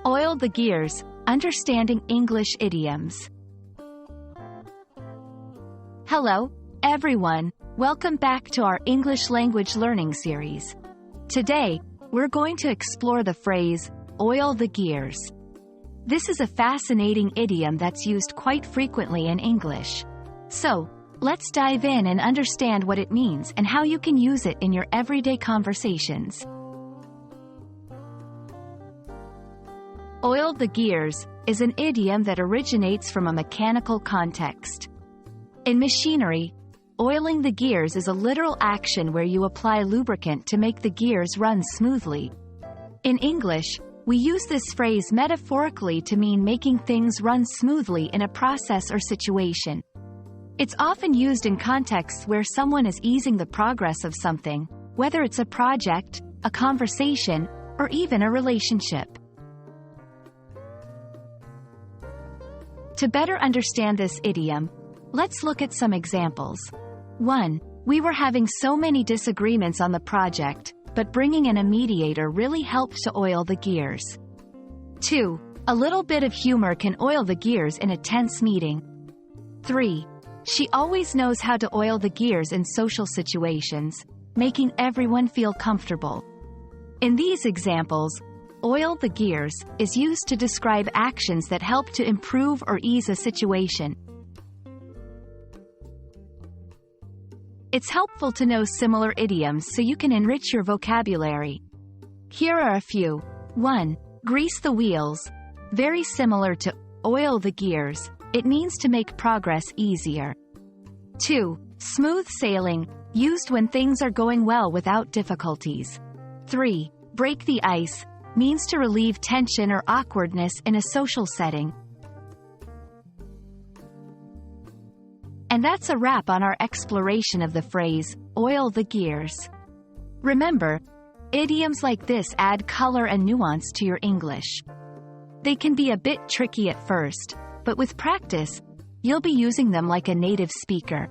Oil the gears, understanding English idioms. Hello, everyone. Welcome back to our English language learning series. Today, we're going to explore the phrase, oil the gears. This is a fascinating idiom that's used quite frequently in English. So, let's dive in and understand what it means and how you can use it in your everyday conversations. Oil the gears is an idiom that originates from a mechanical context. In machinery, oiling the gears is a literal action where you apply lubricant to make the gears run smoothly. In English, we use this phrase metaphorically to mean making things run smoothly in a process or situation. It's often used in contexts where someone is easing the progress of something, whether it's a project, a conversation, or even a relationship. To better understand this idiom, let's look at some examples. 1. We were having so many disagreements on the project, but bringing in a mediator really helped to oil the gears. 2. A little bit of humor can oil the gears in a tense meeting. 3. She always knows how to oil the gears in social situations, making everyone feel comfortable. In these examples, oil the gears is used to describe actions that help to improve or ease a situation. It's helpful to know similar idioms so you can enrich your vocabulary. Here are a few. 1. Grease the wheels. Very similar to oil the gears, it means to make progress easier. 2. Smooth sailing, used when things are going well without difficulties. 3. Break the ice, means to relieve tension or awkwardness in a social setting. And that's a wrap on our exploration of the phrase, oil the gears. Remember, idioms like this add color and nuance to your English. They can be a bit tricky at first, but with practice, you'll be using them like a native speaker.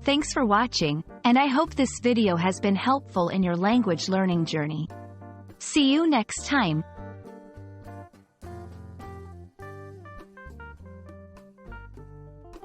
Thanks for watching, and I hope this video has been helpful in your language learning journey. See you next time.